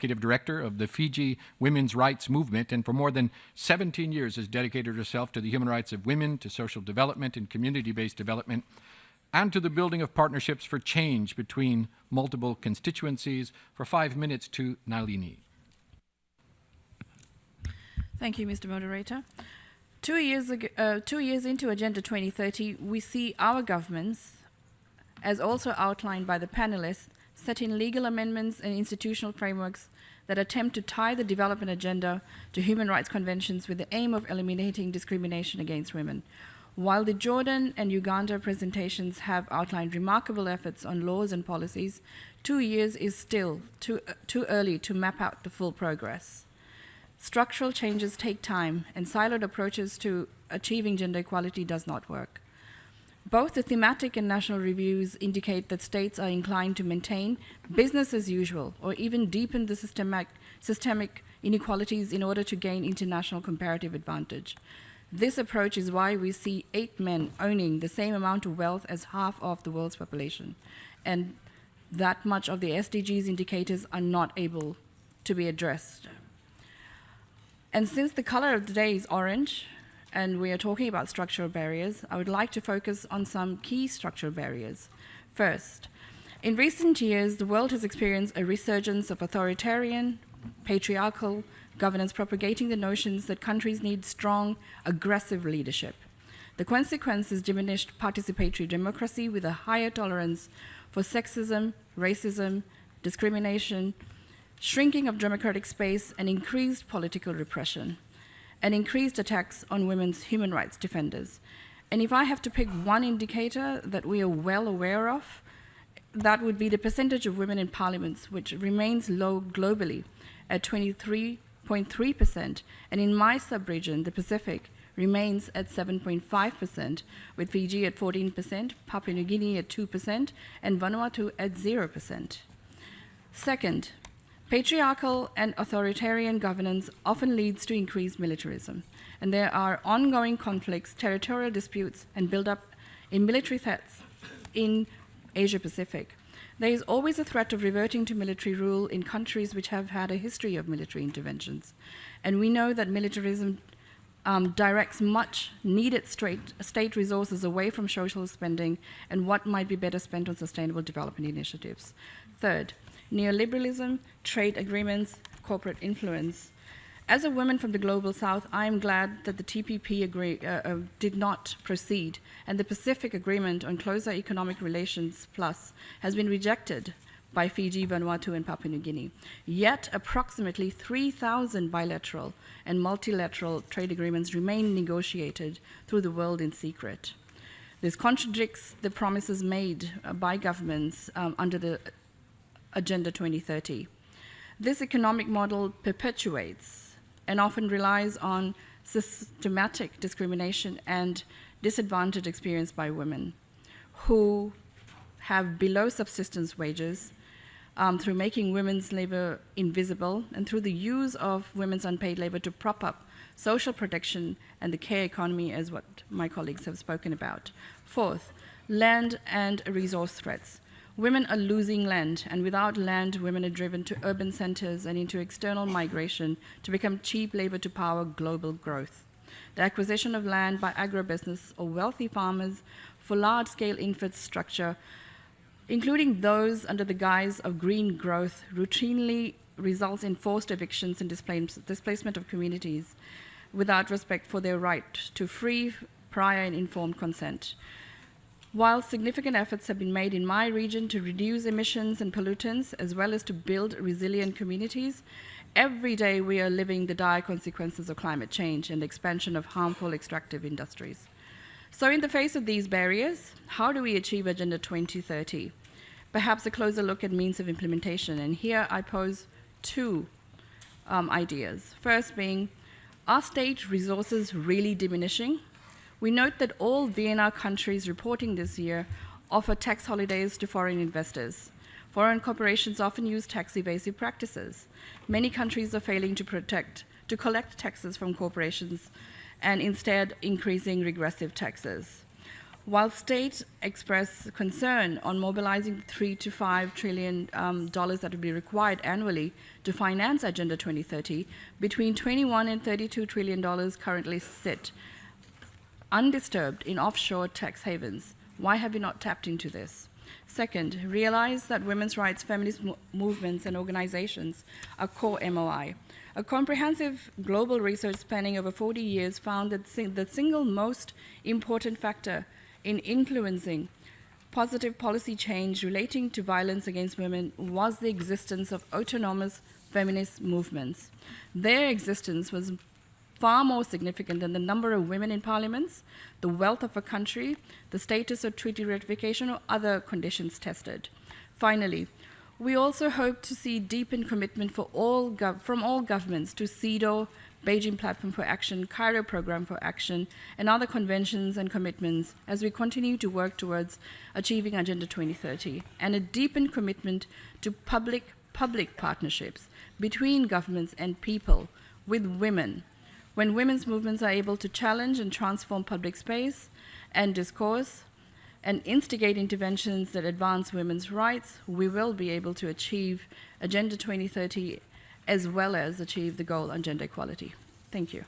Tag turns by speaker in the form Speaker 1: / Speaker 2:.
Speaker 1: executive director of the Fiji Women's Rights Movement, and for more than 17 years has dedicated herself to the human rights of women, to social development and community-based development, and to the building of partnerships for change between multiple constituencies. For 5 minutes to Nalini.
Speaker 2: Thank you, Mr. Moderator. 2 years into Agenda 2030, we see our governments, as also outlined by the panelists, setting legal amendments and institutional frameworks that attempt to tie the development agenda to human rights conventions with the aim of eliminating discrimination against women. While the Jordan and Uganda presentations have outlined remarkable efforts on laws and policies, 2 years is still too early to map out the full progress. Structural changes take time, and siloed approaches to achieving gender equality does not work. Both the thematic and national reviews indicate that states are inclined to maintain business as usual or even deepen the systemic inequalities in order to gain international comparative advantage. This approach is why we see 8 men owning the same amount of wealth as half of the world's population, and that much of the SDGs indicators are not able to be addressed. And since the color of the day is orange, and we are talking about structural barriers, I would like to focus on some key structural barriers. First, in recent years, the world has experienced a resurgence of authoritarian, patriarchal governance propagating the notions that countries need strong, aggressive leadership. The consequence is diminished participatory democracy with a higher tolerance for sexism, racism, discrimination, shrinking of democratic space, and increased political repression, and increased attacks on women's human rights defenders. And if I have to pick one indicator that we are well aware of, that would be the percentage of women in parliaments, which remains low globally at 23.3%, and in my sub-region, the Pacific, remains at 7.5%, with Fiji at 14%, Papua New Guinea at 2%, and Vanuatu at 0%. Second, patriarchal and authoritarian governance often leads to increased militarism, and there are ongoing conflicts, territorial disputes, and build-up in military threats in Asia-Pacific. There is always a threat of reverting to military rule in countries which have had a history of military interventions, and we know that militarism directs much needed state resources away from social spending and what might be better spent on sustainable development initiatives. Third, neoliberalism, trade agreements, corporate influence. As a woman from the Global South, I am glad that the TPP did not proceed, and the Pacific Agreement on Closer Economic Relations Plus has been rejected by Fiji, Vanuatu, and Papua New Guinea. Yet, approximately 3,000 bilateral and multilateral trade agreements remain negotiated through the world in secret. This contradicts the promises made by governments under the Agenda 2030. This economic model perpetuates and often relies on systematic discrimination and disadvantage experienced by women who have below subsistence wages through making women's labor invisible and through the use of women's unpaid labor to prop up social protection and the care economy, as what my colleagues have spoken about. Fourth, land and resource threats. Women are losing land, and without land, women are driven to urban centers and into external migration to become cheap labor to power global growth. The acquisition of land by agribusiness or wealthy farmers for large-scale infrastructure, including those under the guise of green growth, routinely results in forced evictions and displacement of communities without respect for their right to free, prior, and informed consent. While significant efforts have been made in my region to reduce emissions and pollutants, as well as to build resilient communities, every day we are living the dire consequences of climate change and the expansion of harmful extractive industries. So in the face of these barriers, how do we achieve Agenda 2030? Perhaps a closer look at means of implementation, and here I pose two ideas. First being, are state resources really diminishing? We note that all VNR countries reporting this year offer tax holidays to foreign investors. Foreign corporations often use tax evasive practices. Many countries are failing to collect taxes from corporations and instead increasing regressive taxes. While states express concern on mobilizing $3 to $5 trillion that would be required annually to finance Agenda 2030, between $21 and $32 trillion currently sit undisturbed in offshore tax havens. Why have we not tapped into this? Second, realize that women's rights, feminist movements, and organizations are core MOI. A comprehensive global research spanning over 40 years found that the single most important factor in influencing positive policy change relating to violence against women was the existence of autonomous feminist movements. Their existence was far more significant than the number of women in parliaments, the wealth of a country, the status of treaty ratification, or other conditions tested. Finally, we also hope to see deepened commitment from all governments to CEDAW, Beijing Platform for Action, Cairo Program for Action, and other conventions and commitments as we continue to work towards achieving Agenda 2030, and a deepened commitment to public partnerships between governments and people with women. When women's movements are able to challenge and transform public space and discourse and instigate interventions that advance women's rights, we will be able to achieve Agenda 2030 as well as achieve the goal on gender equality. Thank you.